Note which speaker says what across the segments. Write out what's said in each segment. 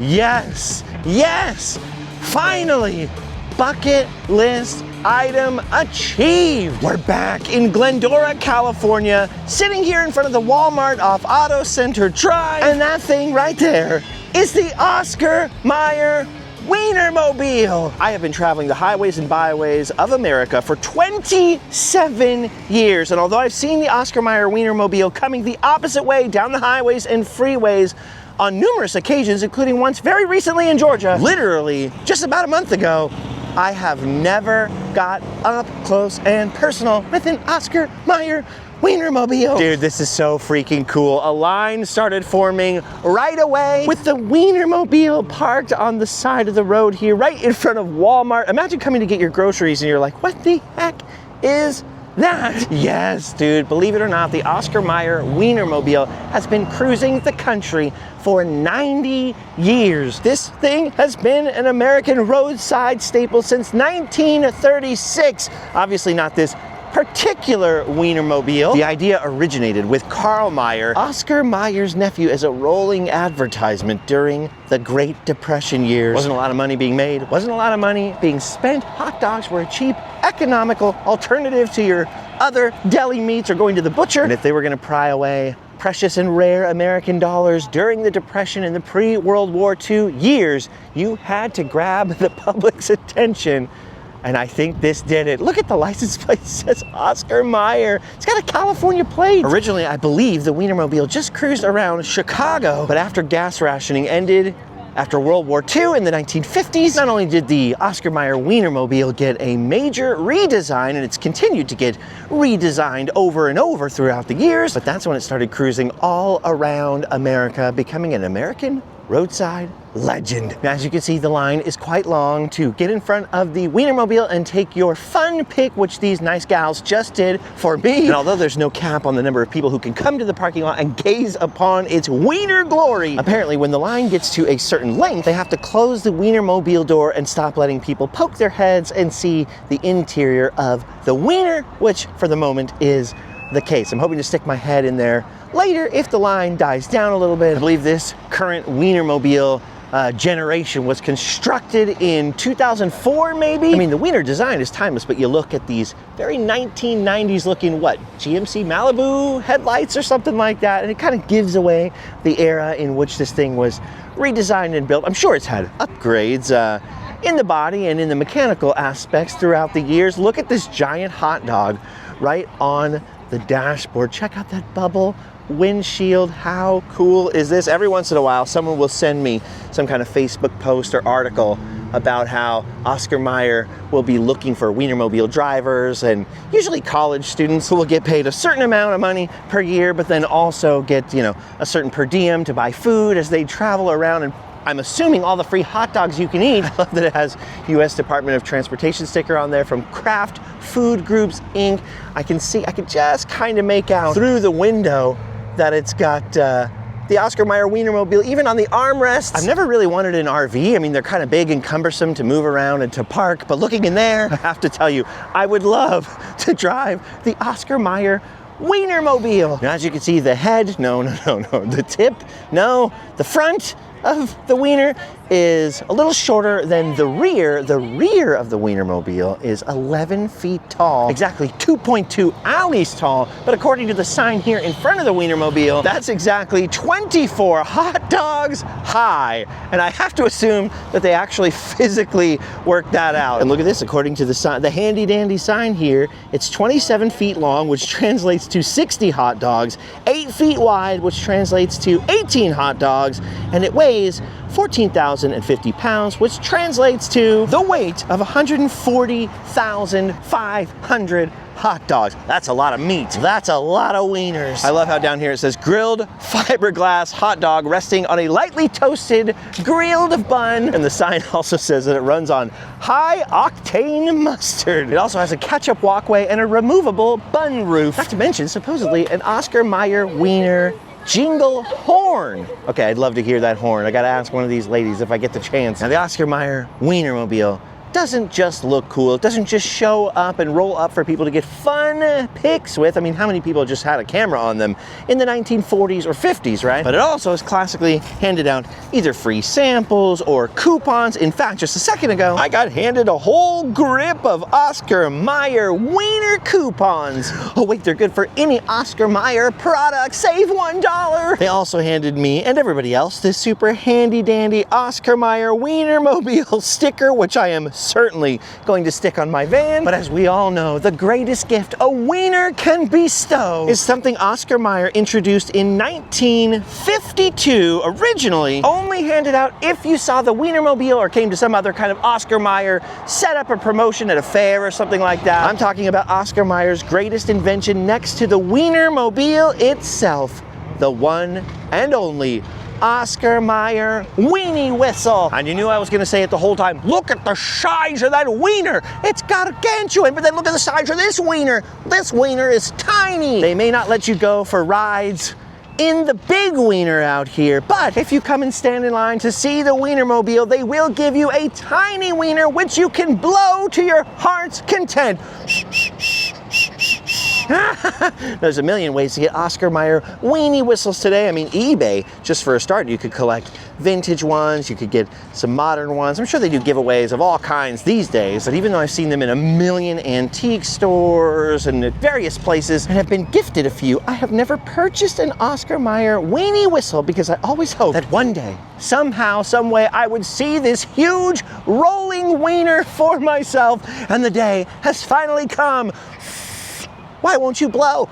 Speaker 1: Yes, yes, finally, bucket list item achieved. We're back in Glendora, California, sitting here in front of the Walmart off Auto Center Drive, and that thing right there is the Oscar Mayer Wienermobile. I have been traveling the highways and byways of America for 27 years, and although I've seen the Oscar Mayer Wienermobile coming the opposite way down the highways and freeways on numerous occasions, including once very recently in Georgia, literally just about a month ago, I have never got up close and personal with an Oscar Mayer Wienermobile. Dude, this is so freaking cool. A line started forming right away with the Wienermobile parked on the side of the road here, right in front of Walmart. Imagine coming to get your groceries and you're like, what the heck is that? Yes, dude, believe it or not, the Oscar Mayer Wienermobile has been cruising the country for 90 years. This thing has been an American roadside staple since 1936. Obviously not this particular Wienermobile. The idea originated with Carl Mayer, Oscar Mayer's nephew, as a rolling advertisement during the Great Depression years. Wasn't a lot of money being made, wasn't a lot of money being spent. Hot dogs were a cheap, economical alternative to your other deli meats or going to the butcher. And if they were gonna pry away precious and rare American dollars during the Depression and the pre-World War II years, you had to grab the public's attention. And I think this did it. Look at the license plate, it says Oscar Mayer. It's got a California plate. Originally, I believe the Wienermobile just cruised around Chicago, but after gas rationing ended after World War II in the 1950s, not only did the Oscar Mayer Wienermobile get a major redesign, and it's continued to get redesigned over and over throughout the years, but that's when it started cruising all around America, becoming an American roadside legend. Now, as you can see, the line is quite long to get in front of the Wienermobile and take your fun pic, which these nice gals just did for me. And although there's no cap on the number of people who can come to the parking lot and gaze upon its wiener glory, apparently when the line gets to a certain length, they have to close the Wienermobile door and stop letting people poke their heads and see the interior of the wiener, which for the moment is the case. I'm hoping to stick my head in there later if the line dies down a little bit. I believe this current Wienermobile generation was constructed in 2004, maybe? I mean, the Wiener design is timeless, but you look at these very 1990s looking, what, GMC Malibu headlights or something like that, and it kind of gives away the era in which this thing was redesigned and built. I'm sure it's had upgrades in the body and in the mechanical aspects throughout the years. Look at this giant hot dog right on the dashboard. Check out that bubble windshield. How cool is this? Every once in a while, someone will send me some kind of Facebook post or article about how Oscar Mayer will be looking for Wienermobile drivers, and usually college students who will get paid a certain amount of money per year, but then also get, you know, a certain per diem to buy food as they travel around, and I'm assuming all the free hot dogs you can eat. I love that it has U.S. Department of Transportation sticker on there from Kraft Food Groups, Inc. I can just kind of make out through the window that it's got the Oscar Mayer Wienermobile, even on the armrests. I've never really wanted an RV. I mean, they're kind of big and cumbersome to move around and to park, but looking in there, I have to tell you, I would love to drive the Oscar Mayer Wienermobile. Now, as you can see, the head, no, the tip, no, the front of the Wiener is a little shorter than the rear. The rear of the Wienermobile is 11 feet tall, exactly 2.2 alleys tall, but according to the sign here in front of the Wienermobile, that's exactly 24 hot dogs high. And I have to assume that they actually physically worked that out. And look at this, according to the sign, the handy dandy sign here, it's 27 feet long, which translates to 60 hot dogs, 8 feet wide, which translates to 18 hot dogs, and it weighs 14,050 pounds, which translates to the weight of 140,500 hot dogs. That's a lot of meat. That's a lot of wieners. I love how down here it says grilled fiberglass hot dog resting on a lightly toasted grilled bun. And the sign also says that it runs on high octane mustard. It also has a catch-up walkway and a removable bun roof. Not to mention, supposedly, an Oscar Mayer Wiener jingle horn. Okay, I'd love to hear that horn. I gotta ask one of these ladies if I get the chance. Now, the Oscar Mayer Wienermobile doesn't just look cool. It doesn't just show up and roll up for people to get fun pics with. I mean, how many people just had a camera on them in the 1940s or 50s, right? But it also is classically handed out either free samples or coupons. In fact, just a second ago, I got handed a whole grip of Oscar Mayer Wiener coupons. Oh wait, they're good for any Oscar Mayer product. Save $1. They also handed me and everybody else this super handy dandy Oscar Mayer Wienermobile sticker, which I am certainly going to stick on my van. But as we all know, the greatest gift a wiener can bestow is something Oscar Mayer introduced in 1952, originally only handed out if you saw the Wienermobile or came to some other kind of Oscar Mayer set up a promotion at a fair or something like that. I'm talking about Oscar Mayer's greatest invention next to the Wienermobile itself, the one and only Oscar Mayer Weenie Whistle. And you knew I was gonna say it the whole time. Look at the size of that wiener. It's gargantuan, but then look at the size of this wiener. This wiener is tiny. They may not let you go for rides in the big wiener out here, but if you come and stand in line to see the Wienermobile, they will give you a tiny wiener which you can blow to your heart's content. There's a million ways to get Oscar Mayer Weenie Whistles today. I mean, eBay, just for a start, you could collect vintage ones, you could get some modern ones. I'm sure they do giveaways of all kinds these days, but even though I've seen them in a million antique stores and at various places and have been gifted a few, I have never purchased an Oscar Mayer Weenie Whistle because I always hope that one day, somehow, some way, I would see this huge rolling wiener for myself, and the day has finally come. Why won't you blow?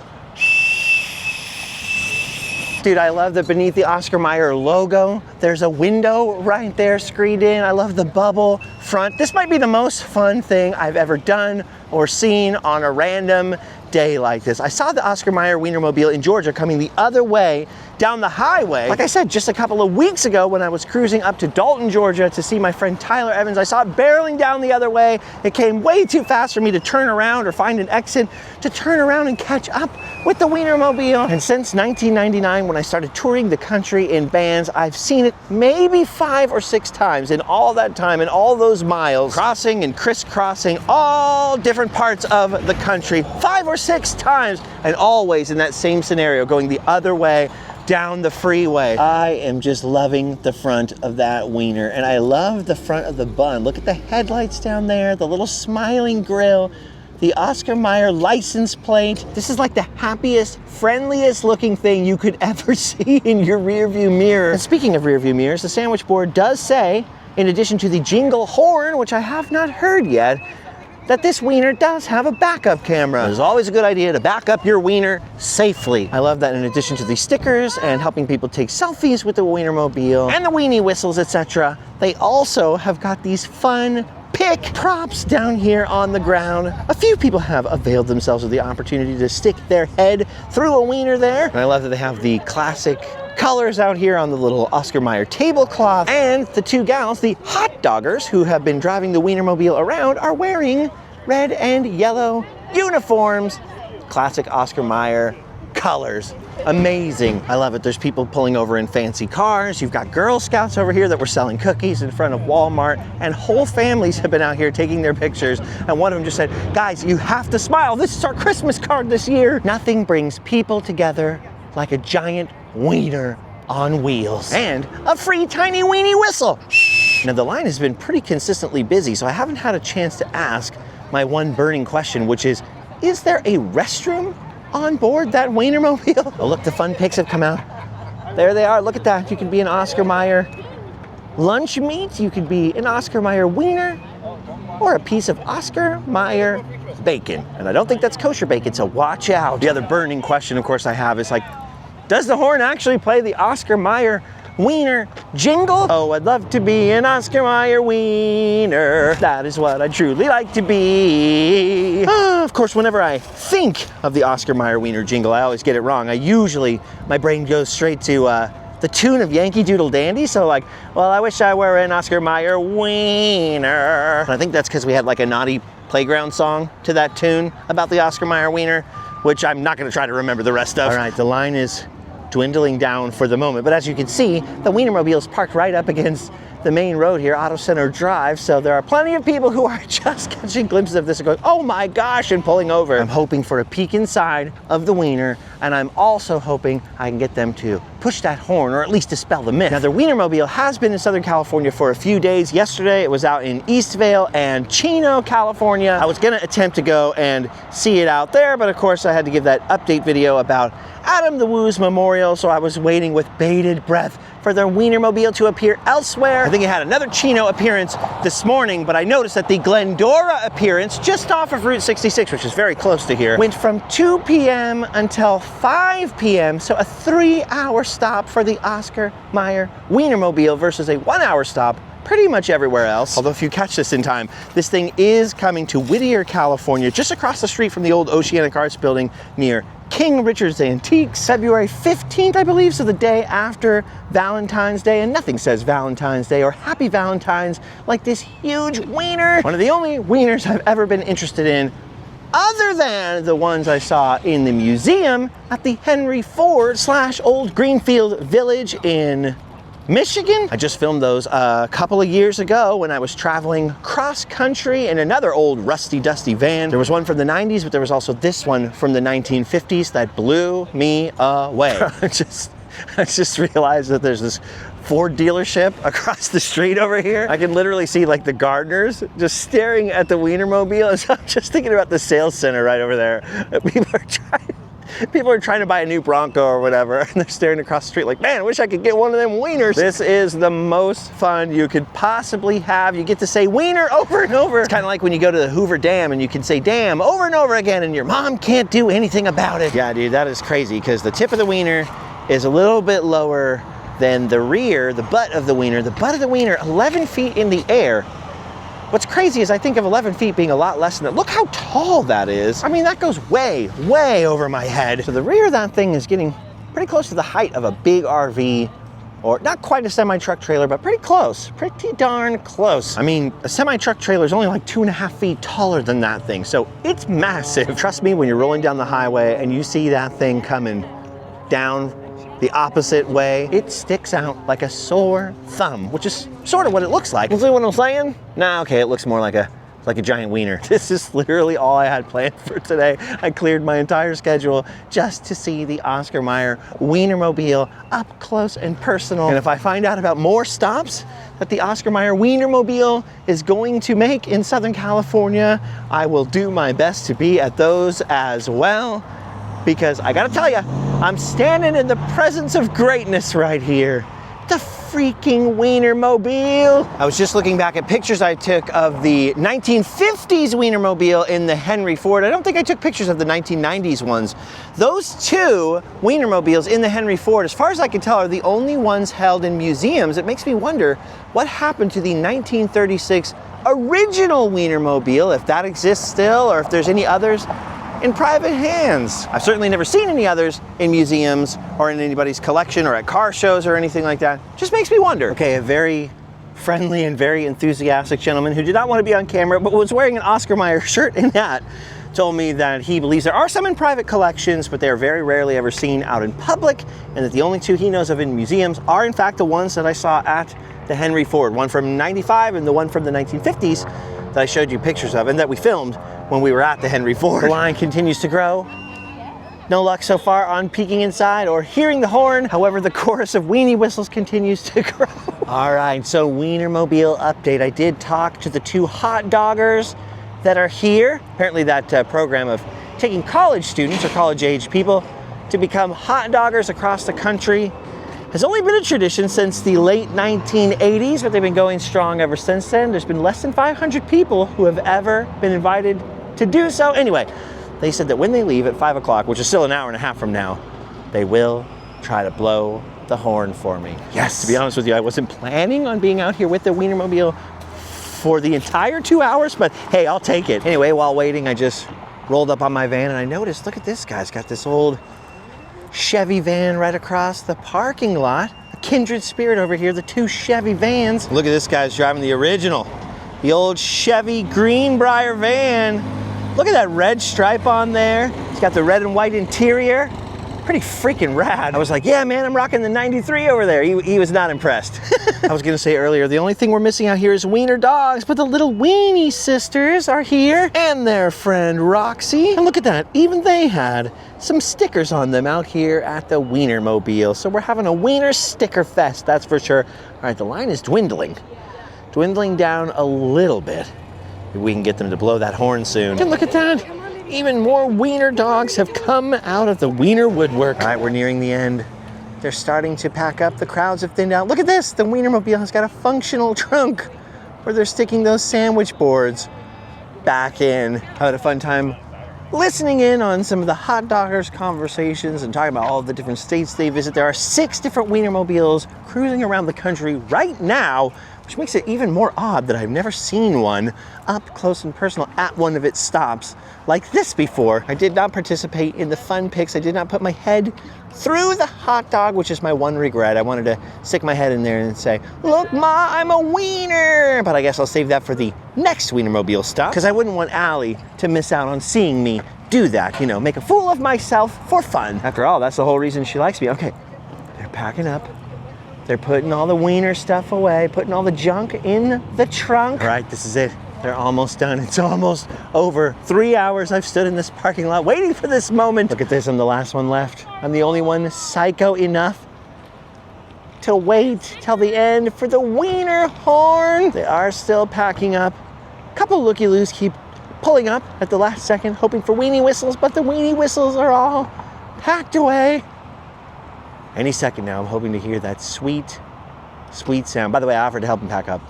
Speaker 1: Dude, I love that beneath the Oscar Mayer logo, there's a window right there screened in. I love the bubble front. This might be the most fun thing I've ever done or seen on a random day like this. I saw the Oscar Mayer Wienermobile in Georgia coming the other way down the highway. Like I said, just a couple of weeks ago when I was cruising up to Dalton, Georgia to see my friend Tyler Evans, I saw it barreling down the other way. It came way too fast for me to turn around or find an exit to turn around and catch up with the Wienermobile. And since 1999, when I started touring the country in vans, I've seen it maybe 5 or 6 times in all that time, in all those miles, crossing and crisscrossing all different parts of the country, 5 or 6 times, and always in that same scenario, going the other way down the freeway. I am just loving the front of that wiener, and I love the front of the bun. Look at the headlights down there, the little smiling grill, the Oscar Mayer license plate. This is like the happiest, friendliest looking thing you could ever see in your rearview mirror. And speaking of rearview mirrors, the sandwich board does say, in addition to the jingle horn, which I have not heard yet, that this wiener does have a backup camera. It's always a good idea to back up your wiener safely. I love that in addition to the stickers and helping people take selfies with the Wienermobile and the weenie whistles, etc., they also have got these fun pick props down here on the ground. A few people have availed themselves of the opportunity to stick their head through a wiener there. And I love that they have the classic colors out here on the little Oscar Mayer tablecloth, and the 2 gals, the Hotdoggers, who have been driving the Wienermobile around, are wearing red and yellow uniforms. Classic Oscar Mayer colors. Amazing. I love it. There's people pulling over in fancy cars. You've got Girl Scouts over here that were selling cookies in front of Walmart, and whole families have been out here taking their pictures. And one of them just said, guys, you have to smile. This is our Christmas card this year. Nothing brings people together like a giant wiener on wheels. And a free tiny weenie whistle. Now the line has been pretty consistently busy, so I haven't had a chance to ask my one burning question, which is there a restroom on board that Wienermobile? Oh look, the fun pics have come out. There they are, look at that. You could be an Oscar Mayer lunch meat, you could be an Oscar Mayer wiener, or a piece of Oscar Mayer bacon. And I don't think that's kosher bacon, so watch out. The other burning question, of course, I have is like, does the horn actually play the Oscar Mayer Wiener jingle? Oh, I'd love to be an Oscar Mayer wiener. That is what I truly like to be. Of course, whenever I think of the Oscar Mayer Wiener jingle, I always get it wrong. My brain goes straight to the tune of Yankee Doodle Dandy. So like, well, I wish I were an Oscar Mayer wiener. And I think that's because we had like a naughty playground song to that tune about the Oscar Mayer wiener, which I'm not gonna try to remember the rest of. All right, the line is dwindling down for the moment. But as you can see, the Wienermobile is parked right up against the main road here, Auto Center Drive, so there are plenty of people who are just catching glimpses of this and going, oh my gosh, and pulling over. I'm hoping for a peek inside of the Wiener, and I'm also hoping I can get them to push that horn, or at least dispel the myth. Now, the Wienermobile has been in Southern California for a few days. Yesterday, it was out in Eastvale and Chino, California. I was gonna attempt to go and see it out there, but of course I had to give that update video about Adam the Woo's memorial, so I was waiting with bated breath for their Wienermobile to appear elsewhere. I think it had another Chino appearance this morning, but I noticed that the Glendora appearance just off of Route 66, which is very close to here, went from 2 p.m. until 5 p.m., so a 3-hour stop for the Oscar Mayer Wienermobile versus a 1-hour stop pretty much everywhere else. Although if you catch this in time, this thing is coming to Whittier, California, just across the street from the old Oceanic Arts building near King Richard's Antiques, February 15th, I believe, so the day after Valentine's Day, and nothing says Valentine's Day or Happy Valentine's like this huge wiener. One of the only wieners I've ever been interested in, other than the ones I saw in the museum at the Henry Ford / Old Greenfield Village in Michigan. I just filmed those a couple of years ago when I was traveling cross country in another old rusty dusty van. There was one from the 90s, but there was also this one from the 1950s that blew me away. I just realized that there's this Ford dealership across the street over here. I can literally see like the gardeners just staring at the Wienermobile. So I'm just thinking about the sales center right over there. People are trying to buy a new Bronco or whatever, and they're staring across the street like, man, I wish I could get one of them wieners. This is the most fun you could possibly have. You get to say wiener over and over. It's kind of like when you go to the Hoover Dam and you can say dam over and over again and your mom can't do anything about it. Yeah, dude, that is crazy because the tip of the wiener is a little bit lower than the rear, the butt of the wiener. The butt of the wiener, 11 feet in the air. What's crazy is I think of 11 feet being a lot less than that. Look how tall that is. I mean, that goes way, way over my head. So the rear of that thing is getting pretty close to the height of a big RV, or not quite a semi-truck trailer, but pretty close, pretty darn close. I mean, a semi-truck trailer is only like 2.5 feet taller than that thing, so it's massive. Trust me, when you're rolling down the highway and you see that thing coming down the opposite way, it sticks out like a sore thumb, which is sort of what it looks like. You see what I'm saying? Nah, okay, it looks more like a giant wiener. This is literally all I had planned for today. I cleared my entire schedule just to see the Oscar Mayer Wienermobile up close and personal. And if I find out about more stops that the Oscar Mayer Wienermobile is going to make in Southern California, I will do my best to be at those as well. Because I gotta tell you, I'm standing in the presence of greatness right here. The freaking Wienermobile. I was just looking back at pictures I took of the 1950s Wienermobile in the Henry Ford. I don't think I took pictures of the 1990s ones. Those two Wienermobiles in the Henry Ford, as far as I can tell, are the only ones held in museums. It makes me wonder what happened to the 1936 original Wienermobile, if that exists still, or if there's any others in private hands. I've certainly never seen any others in museums or in anybody's collection or at car shows or anything like that. Just makes me wonder. Okay, a very friendly and very enthusiastic gentleman who did not want to be on camera but was wearing an Oscar Mayer shirt and hat told me that he believes there are some in private collections, but they are very rarely ever seen out in public, and that the only two he knows of in museums are in fact the ones that I saw at the Henry Ford, one from '95 and the one from the 1950s that I showed you pictures of and that we filmed when we were at the Henry Ford. The line continues to grow. No luck so far on peeking inside or hearing the horn. However, the chorus of weenie whistles continues to grow. All right, so Wienermobile update. I did talk to the two Hotdoggers that are here. Apparently that program of taking college students or college-age people to become Hotdoggers across the country has only been a tradition since the late 1980s, but they've been going strong ever since then. There's been less than 500 people who have ever been invited to do so. Anyway, they said that when they leave at 5 o'clock, which is still an hour and a half from now, they will try to blow the horn for me. Yes, to be honest with you, I wasn't planning on being out here with the Wienermobile for the entire 2 hours, but hey, I'll take it. Anyway, while waiting, I just rolled up on my van and I noticed, look at this guy's got this old Chevy van right across the parking lot. A kindred spirit over here, the two Chevy vans. Look at this guy's driving the original, the old Chevy Greenbrier van. Look at that red stripe on there. It's got the red and white interior. pretty freaking rad. I was like, yeah, man, I'm rocking the 93 over there. He was not impressed. I was gonna say earlier, the only thing we're missing out here is wiener dogs, but the little weenie sisters are here and their friend Roxy. And look at that, even they had some stickers on them out here at the Wienermobile. So we're having a wiener sticker fest, that's for sure. All right, the line is dwindling down a little bit. Maybe we can get them to blow that horn soon. And look at that. Even more wiener dogs have come out of the wiener woodwork. All right, we're nearing the end. They're starting to pack up. The crowds have thinned out. Look at this. The Wienermobile has got a functional trunk where they're sticking those sandwich boards back in. I had a fun time listening in on some of the Hotdoggers conversations and talking about all the different states they visit. There are 6 different Wienermobiles cruising around the country right now, which makes it even more odd that I've never seen one up close and personal at one of its stops like this before. I did not participate in the fun pics. I did not put my head through the hot dog, which is my one regret. I wanted to stick my head in there and say, look, Ma, I'm a wiener. But I guess I'll save that for the next Wienermobile stop, because I wouldn't want Allie to miss out on seeing me do that, you know, make a fool of myself for fun. After all, that's the whole reason she likes me. Okay, they're packing up. They're putting all the wiener stuff away, putting all the junk in the trunk. All right, this is it. They're almost done. It's almost over. 3 hours I've stood in this parking lot waiting for this moment. Look at this, I'm the last one left. I'm the only one psycho enough to wait till the end for the wiener horn. They are still packing up. A couple looky-loos keep pulling up at the last second, hoping for weenie whistles, but the weenie whistles are all packed away. Any second now, I'm hoping to hear that sweet, sweet sound. By the way, I offered to help him pack up.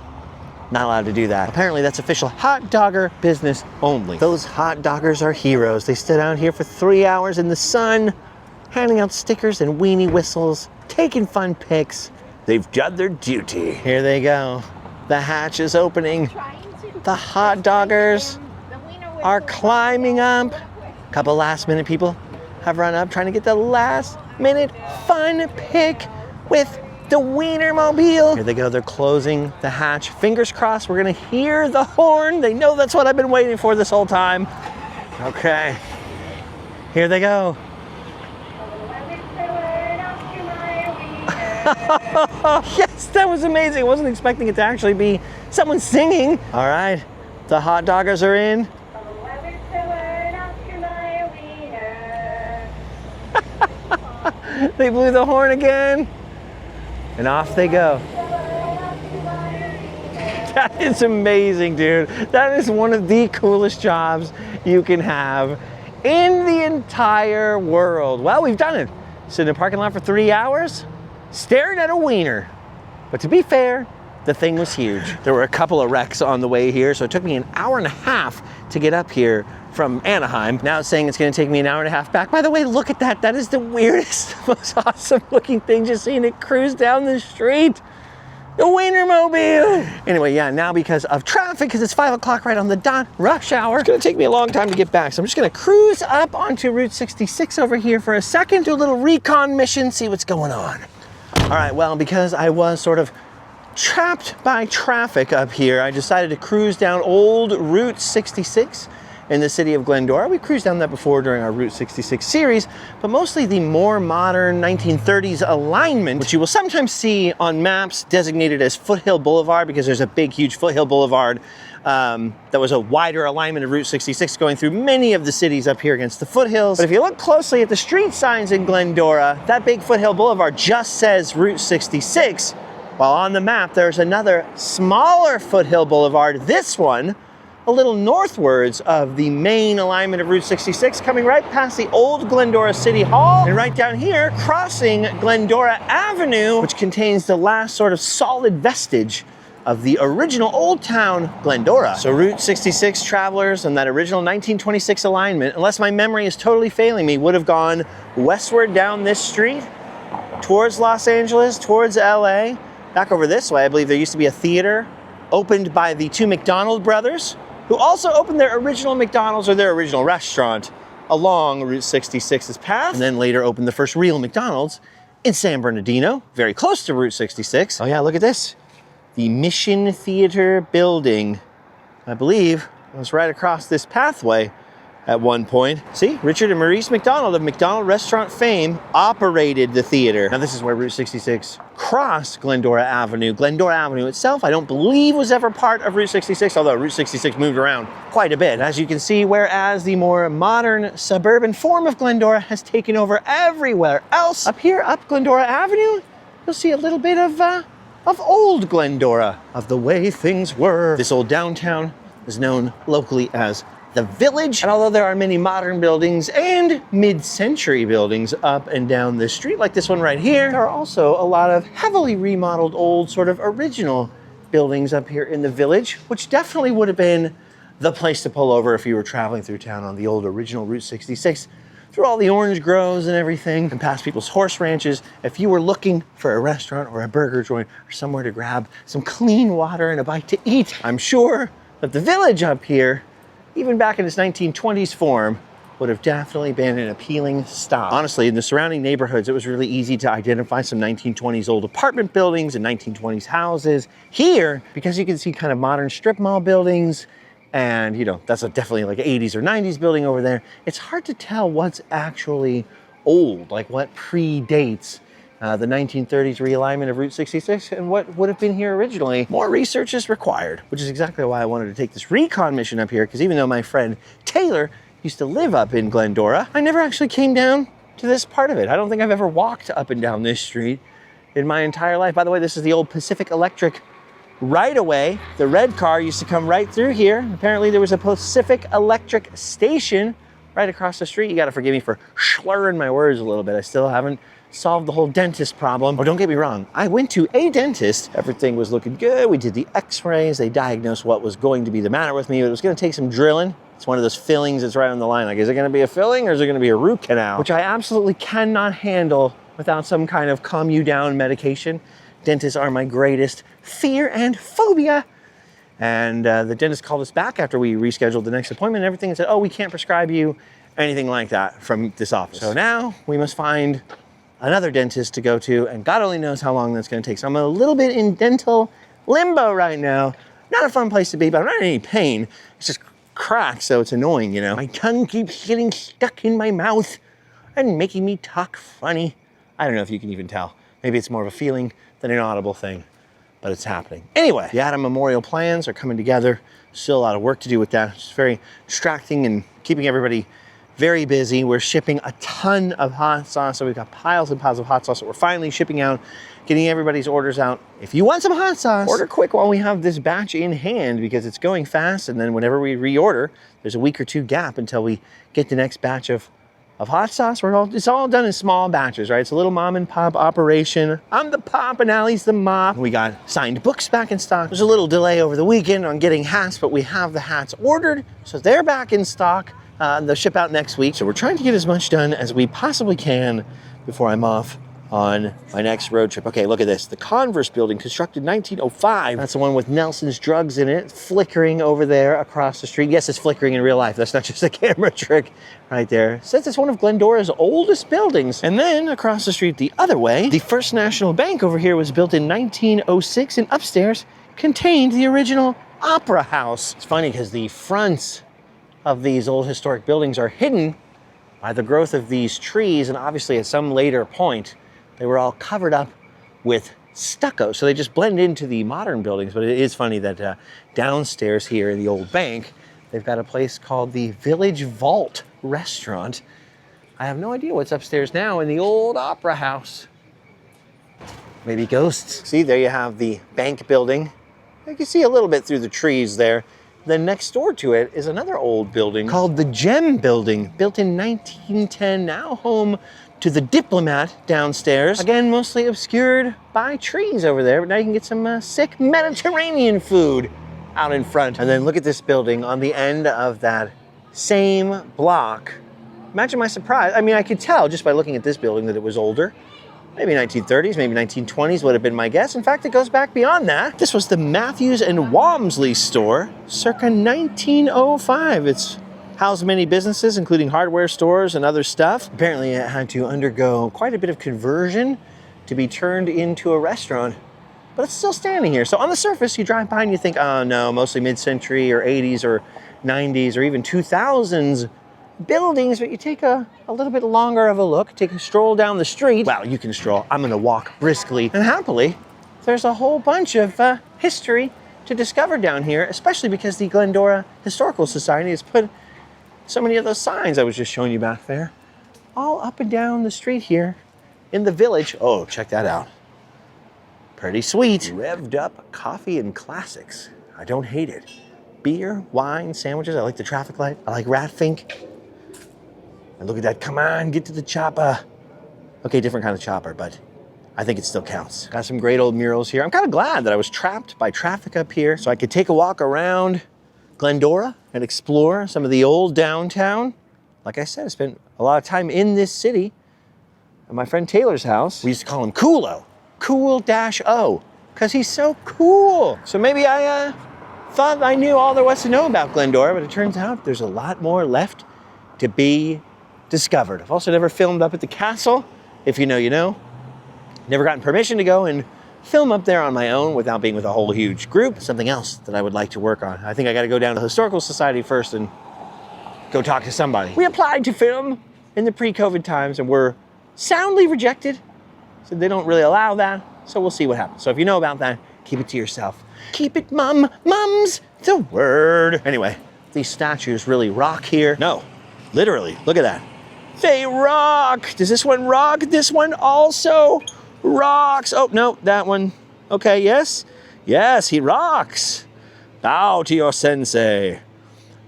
Speaker 1: Not allowed to do that. Apparently that's official Hotdogger business only. Those Hotdoggers are heroes. They stood out here for 3 hours in the sun, handing out stickers and weenie whistles, taking fun pics. They've done their duty. Here they go. The hatch is opening. The Hotdoggers are climbing up. A couple last minute people have run up trying to get the last minute fun pic with the Wienermobile. Here they go, they're closing the hatch. Fingers crossed, we're gonna hear the horn. They know that's what I've been waiting for this whole time. Okay, here they go. Yes, that was amazing. I wasn't expecting it to actually be someone singing. All right, the Hotdoggers are in. They blew the horn again. And off they go. That is amazing, dude. That is one of the coolest jobs you can have in the entire world. Well, we've done it. Sit in a parking lot for 3 hours, staring at a wiener. But to be fair, the thing was huge. There were a couple of wrecks on the way here, so it took me an hour and a half to get up here from Anaheim. Now it's saying it's gonna take me an hour and a half back. By the way, look at that. That is the weirdest, most awesome looking thing, just seeing it cruise down the street. The Wienermobile. Anyway, yeah, now because of traffic, because it's 5 o'clock right on the dot, rush hour, it's gonna take me a long time to get back. So I'm just gonna cruise up onto Route 66 over here for a second, do a little recon mission, see what's going on. All right, well, because I was sort of trapped by traffic up here, I decided to cruise down old Route 66 in the city of Glendora. We cruised down that before during our Route 66 series, but mostly the more modern 1930s alignment, which you will sometimes see on maps designated as Foothill Boulevard, because there's a big, huge Foothill Boulevard that was a wider alignment of Route 66 going through many of the cities up here against the foothills. But if you look closely at the street signs in Glendora, that big Foothill Boulevard just says Route 66, while on the map there's another smaller Foothill Boulevard, this one a little northwards of the main alignment of Route 66, coming right past the old Glendora City Hall, and right down here, crossing Glendora Avenue, which contains the last sort of solid vestige of the original Oldtown Glendora. So Route 66 travelers and that original 1926 alignment, unless my memory is totally failing me, would have gone westward down this street, towards Los Angeles, towards LA, back over this way. I believe there used to be a theater opened by the two McDonald brothers, who also opened their original McDonald's, or their original restaurant, along Route 66's path, and then later opened the first real McDonald's in San Bernardino, very close to Route 66. Oh yeah, look at this. The Mission Theater building, I believe, was right across this pathway at one point. See, Richard and Maurice McDonald of McDonald restaurant fame operated the theater. Now this is where Route 66 crossed Glendora Avenue. Glendora Avenue itself, I don't believe was ever part of Route 66, although Route 66 moved around quite a bit, as you can see, whereas the more modern suburban form of Glendora has taken over everywhere else. Up here, up Glendora Avenue, you'll see a little bit of old Glendora, of the way things were. This old downtown is known locally as the Village, and although there are many modern buildings and mid-century buildings up and down this street, like this one right here, there are also a lot of heavily remodeled old sort of original buildings up here in the Village, which definitely would have been the place to pull over if you were traveling through town on the old original Route 66, through all the orange groves and everything, and past people's horse ranches. If you were looking for a restaurant or a burger joint or somewhere to grab some clean water and a bite to eat, I'm sure that the Village up here, even back in its 1920s form, would have definitely been an appealing stop. Honestly, in the surrounding neighborhoods, it was really easy to identify some 1920s old apartment buildings and 1920s houses. Here, because you can see kind of modern strip mall buildings, and you know, that's definitely like an 80s or 90s building over there, it's hard to tell what's actually old, like what predates the 1930s realignment of Route 66 and what would have been here originally. More research is required, which is exactly why I wanted to take this recon mission up here, because even though my friend Taylor used to live up in Glendora, I never actually came down to this part of it. I don't think I've ever walked up and down this street in my entire life. By the way, this is the old Pacific Electric right-of-way. The red car used to come right through here. Apparently there was a Pacific Electric station right across the street. You gotta forgive me for slurring my words a little bit. I still haven't solved the whole dentist problem. Oh, don't get me wrong, I went to a dentist. Everything was looking good. We did the x-rays. They diagnosed what was going to be the matter with me. It was gonna take some drilling. It's one of those fillings that's right on the line. Like, is it gonna be a filling or is it gonna be a root canal? Which I absolutely cannot handle without some kind of calm you down medication. Dentists are my greatest fear and phobia. And the dentist called us back after we rescheduled the next appointment and everything and said, oh, we can't prescribe you anything like that from this office. So now we must find another dentist to go to, and God only knows how long that's gonna take. So I'm a little bit in dental limbo right now. Not a fun place to be, but I'm not in any pain. It's just cracked, so it's annoying, you know? My tongue keeps getting stuck in my mouth and making me talk funny. I don't know if you can even tell. Maybe it's more of a feeling than an audible thing, but it's happening. Anyway, the Adam Memorial plans are coming together. Still a lot of work to do with that. It's very distracting and keeping everybody very busy. We're shipping a ton of hot sauce, so we've got piles and piles of hot sauce that we're finally shipping out, getting everybody's orders out. If you want some hot sauce, order quick while we have this batch in hand, because it's going fast, and then whenever we reorder, there's a week or two gap until we get the next batch of hot sauce. It's all done in small batches, right? It's a little mom and pop operation. I'm the pop and Allie's the mop. We got signed books back in stock. There's a little delay over the weekend on getting hats, but we have the hats ordered, so they're back in stock. They'll ship out next week. So we're trying to get as much done as we possibly can before I'm off on my next road trip. Okay, look at this. The Converse building, constructed 1905. That's the one with Nelson's Drugs in it, flickering over there across the street. Yes, it's flickering in real life. That's not just a camera trick right there. It says it's one of Glendora's oldest buildings. And then across the street the other way, the First National Bank over here was built in 1906, and upstairs contained the original Opera House. It's funny because the fronts of these old historic buildings are hidden by the growth of these trees, and obviously at some later point they were all covered up with stucco, so they just blend into the modern buildings. But it is funny that downstairs here in the old bank, they've got a place called the Village Vault Restaurant. I have no idea what's upstairs now in the old Opera House. Maybe ghosts. See, there you have the bank building. You can see a little bit through the trees there. Then next door to it is another old building called the Gem Building, built in 1910, now home to the Diplomat downstairs. Again, mostly obscured by trees over there, but now you can get some sick Mediterranean food out in front. And then look at this building on the end of that same block. Imagine my surprise. I mean, I could tell just by looking at this building that it was older. Maybe 1930s, maybe 1920s would have been my guess. In fact, it goes back beyond that. This was the Matthews and Walmsley store, circa 1905. It's housed many businesses, including hardware stores and other stuff. Apparently, it had to undergo quite a bit of conversion to be turned into a restaurant, but it's still standing here. So on the surface, you drive by and you think, oh no, mostly mid-century or 80s or 90s or even 2000s buildings, but you take a little bit longer of a look, take a stroll down the street. Well, you can stroll. I'm gonna walk briskly and happily. There's a whole bunch of history to discover down here, especially because the Glendora Historical Society has put so many of those signs I was just showing you back there all up and down the street here in the village. Oh, check that out. Pretty sweet. Revved up coffee and classics. I don't hate it. Beer, wine, sandwiches. I like the traffic light. I like Ratfink. And look at that. Come on, get to the chopper. Okay, different kind of chopper, but I think it still counts. Got some great old murals here. I'm kind of glad that I was trapped by traffic up here so I could take a walk around Glendora and explore some of the old downtown. Like I said, I spent a lot of time in this city at my friend Taylor's house. We used to call him Coolo, Cool-O, because he's so cool. So maybe I thought I knew all there was to know about Glendora, but it turns out there's a lot more left to be discovered. I've also never filmed up at the castle. If you know, you know. Never gotten permission to go and film up there on my own without being with a whole huge group. Something else that I would like to work on. I think I got to go down to the Historical Society first and go talk to somebody. We applied to film in the pre-COVID times and were soundly rejected. So they don't really allow that. So we'll see what happens. So if you know about that, keep it to yourself. Keep it mum. Mum's the word. Anyway, these statues really rock here. No, literally, look at that. They rock. Does this one rock? This one also rocks. Oh, no, that one. Okay, yes. Yes, he rocks. Bow to your sensei.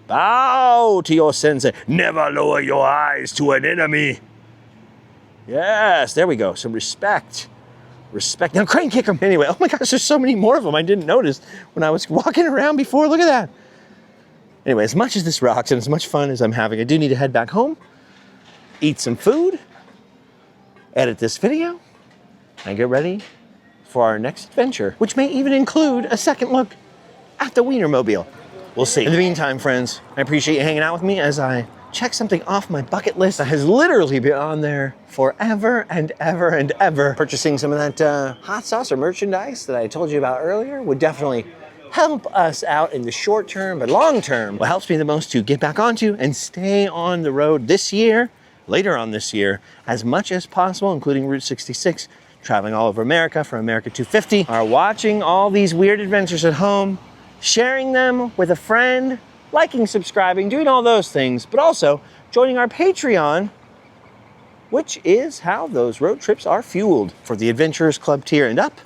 Speaker 1: Bow to your sensei. Never lower your eyes to an enemy. Yes, there we go. Some respect. Respect. Now crane kick them. Anyway, oh my gosh, there's so many more of them I didn't notice when I was walking around before. Look at that. Anyway, as much as this rocks and as much fun as I'm having, I do need to head back home, eat some food, edit this video, and get ready for our next adventure, which may even include a second look at the Wienermobile. We'll see. In the meantime, friends, I appreciate you hanging out with me as I check something off my bucket list that has literally been on there forever and ever and ever. Purchasing some of that hot sauce or merchandise that I told you about earlier would definitely help us out in the short term, but long term, what helps me the most to get back onto and stay on the road this year, later on this year, as much as possible, including Route 66, traveling all over America from America 250, are watching all these weird adventures at home, sharing them with a friend, liking, subscribing, doing all those things, but also joining our Patreon, which is how those road trips are fueled. For the Adventurers Club tier and up,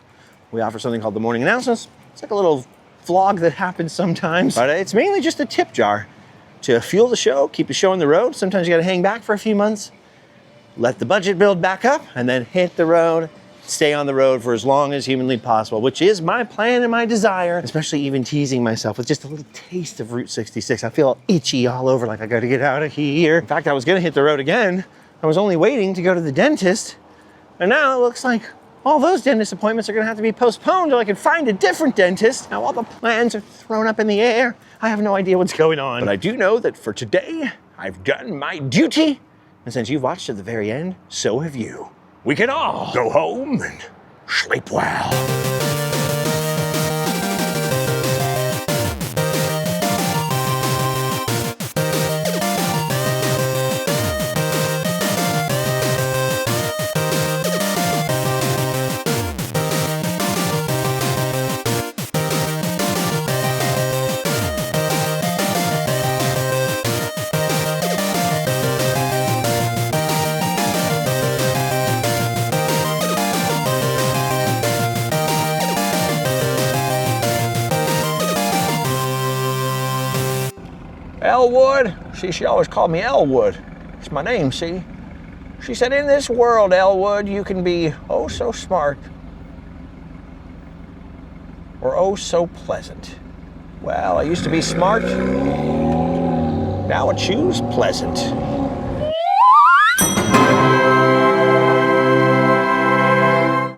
Speaker 1: we offer something called the Morning Announcements. It's like a little vlog that happens sometimes, but it's mainly just a tip jar to fuel the show, keep the show on the road. Sometimes you gotta hang back for a few months, let the budget build back up, and then hit the road, stay on the road for as long as humanly possible, which is my plan and my desire, especially even teasing myself with just a little taste of Route 66. I feel itchy all over, like I gotta get out of here. In fact, I was gonna hit the road again. I was only waiting to go to the dentist, and now it looks like all those dentist appointments are gonna have to be postponed until I can find a different dentist. Now all the plans are thrown up in the air. I have no idea what's going on, but I do know that for today, I've done my duty. And since you've watched to the very end, so have you. We can all go home and sleep well. Elwood, she always called me Elwood. It's my name, see? She said, in this world, Elwood, you can be oh so smart or oh so pleasant. Well, I used to be smart. Now I choose pleasant.